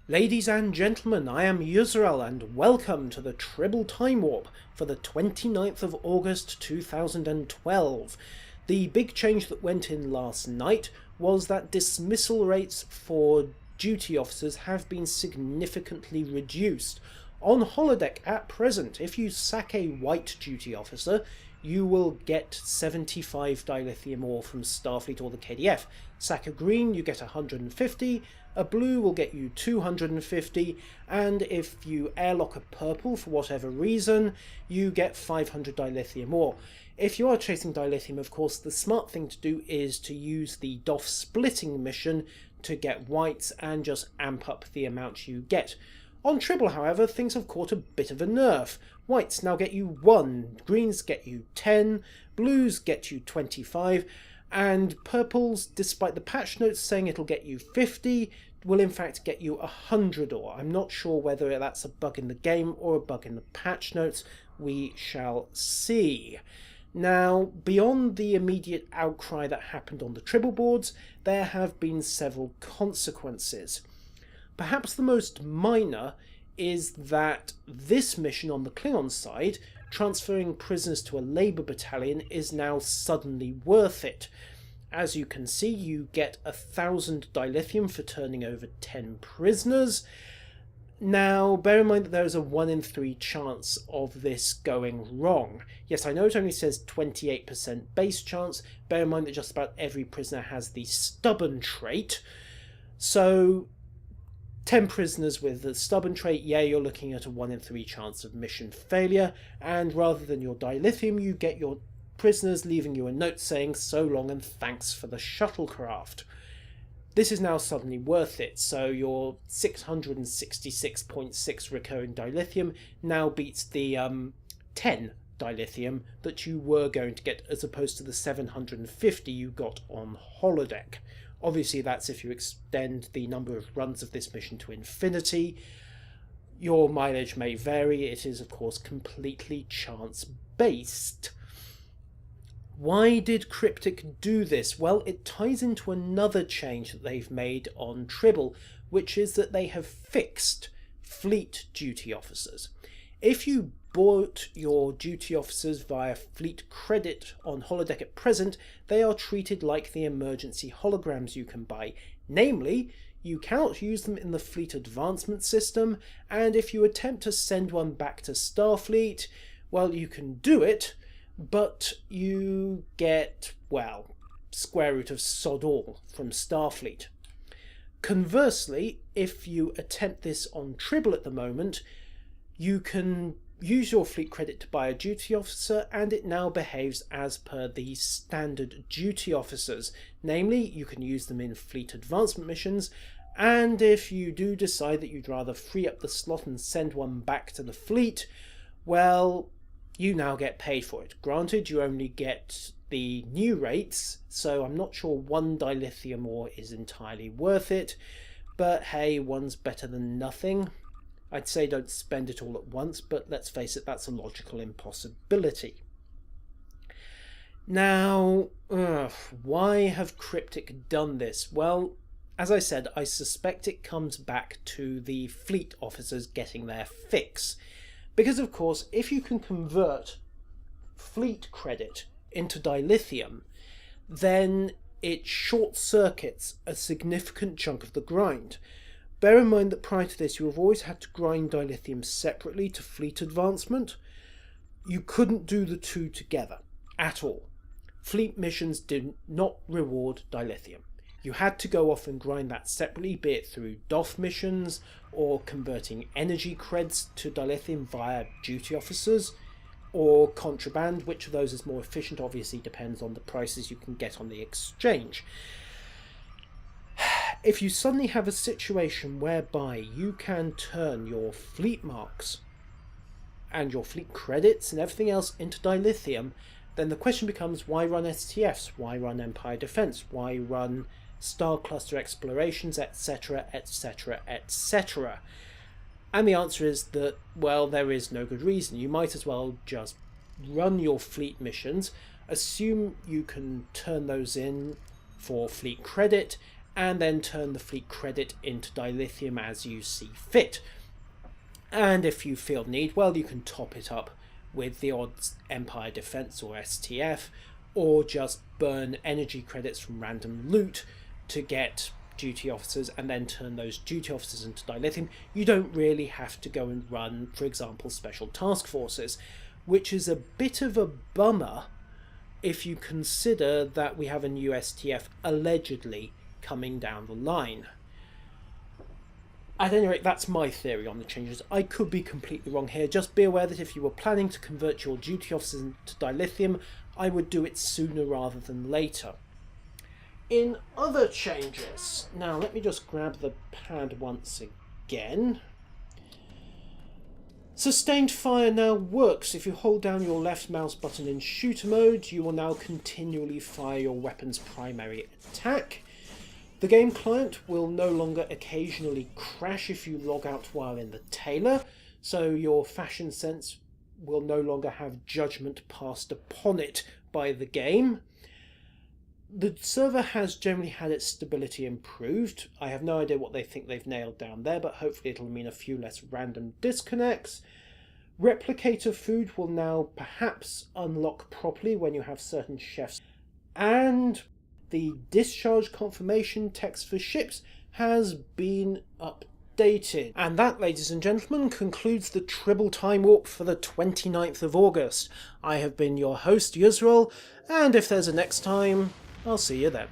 Ladies and gentlemen, I am Yusrael and welcome to the Tribble Timewarp for the 29th of August 2012. The big change that went in last night was that dismissal rates for duty officers have been significantly reduced. On holodeck at present, if you sack a white duty officer, you will get 75 dilithium ore from Starfleet or the KDF. Sack a green, you get 150, a blue will get you 250, and if you airlock a purple for whatever reason, you get 500 dilithium ore. If you are chasing dilithium, of course, the smart thing to do is to use the DOff splitting mission to get whites and just amp up the amount you get. On Tribble, however, things have caught a bit of a nerf. Whites now get you 1, greens get you 10, blues get you 25, and purples, despite the patch notes saying it'll get you 50, will in fact get you 100 ore. I'm not sure whether that's a bug in the game or a bug in the patch notes. We shall see. Now, beyond the immediate outcry that happened on the Tribble boards, there have been several consequences. Perhaps the most minor is that this mission on the Klingon side, transferring prisoners to a Labour battalion, is now suddenly worth it. As you can see, you get 1,000 dilithium for turning over 10 prisoners. Now, bear in mind that there is a 1 in 3 chance of this going wrong. Yes, I know it only says 28% base chance. Bear in mind that just about every prisoner has the stubborn trait. So 10 prisoners with the stubborn trait, yeah, you're looking at a 1 in 3 chance of mission failure, and rather than your dilithium, you get your prisoners leaving you a note saying so long and thanks for the shuttlecraft. This is now suddenly worth it, so your 666.6 recurring dilithium now beats the 10 dilithium that you were going to get, as opposed to the 750 you got on holodeck. Obviously, that's if you extend the number of runs of this mission to infinity. Your mileage may vary. It is, of course, completely chance-based. Why did Cryptic do this? Well, it ties into another change that they've made on Tribble, which is that they have fixed fleet duty officers. If you bought your duty officers via fleet credit on holodeck at present, they are treated like the emergency holograms you can buy. Namely, you cannot use them in the fleet advancement system, and if you attempt to send one back to Starfleet, well, you can do it, but you get, well, square root of sod all from Starfleet. Conversely, if you attempt this on Tribble at the moment, you can use your fleet credit to buy a duty officer, and it now behaves as per the standard duty officers. Namely, you can use them in fleet advancement missions, and if you do decide that you'd rather free up the slot and send one back to the fleet, well, you now get paid for it. Granted, you only get the new rates, so I'm not sure 1 dilithium ore is entirely worth it, but hey, one's better than nothing. I'd say don't spend it all at once, but let's face it, that's a logical impossibility. Now, why have Cryptic done this? Well, as I said, I suspect it comes back to the fleet officers getting their fix. Because, of course, if you can convert fleet credit into dilithium, then it short-circuits a significant chunk of the grind. Bear in mind that prior to this, you have always had to grind dilithium separately to fleet advancement. You couldn't do the two together at all. Fleet missions did not reward dilithium. You had to go off and grind that separately, be it through DOff missions or converting energy creds to dilithium via duty officers, or contraband. Which of those is more efficient obviously depends on the prices you can get on the exchange. If you suddenly have a situation whereby you can turn your fleet marks and your fleet credits and everything else into dilithium, then the question becomes, why run STFs? Why run Empire Defense? Why run Star Cluster Explorations, etc., etc., etc.? And the answer is that, well, there is no good reason. You might as well just run your fleet missions, assume you can turn those in for fleet credit, and then turn the fleet credit into dilithium as you see fit. And if you feel need, well, you can top it up with the odd Empire Defense or STF, or just burn energy credits from random loot to get duty officers and then turn those duty officers into dilithium. You don't really have to go and run, for example, special task forces, which is a bit of a bummer if you consider that we have a new STF allegedly coming down the line. At any rate, that's my theory on the changes. I could be completely wrong here. Just be aware that if you were planning to convert your duty officers into dilithium, I would do it sooner rather than later. In other changes, now let me just grab the pad once again. Sustained fire now works. If you hold down your left mouse button in shooter mode, you will now continually fire your weapon's primary attack. The game client will no longer occasionally crash if you log out while in the tailor, so your fashion sense will no longer have judgment passed upon it by the game. The server has generally had its stability improved. I have no idea what they think they've nailed down there, but hopefully it'll mean a few less random disconnects. Replicator food will now perhaps unlock properly when you have certain chefs, and the discharge confirmation text for ships has been updated. And that, ladies and gentlemen, concludes the Tribble Timewarp for the 29th of August. I have been your host, Yusril, and if there's a next time, I'll see you then.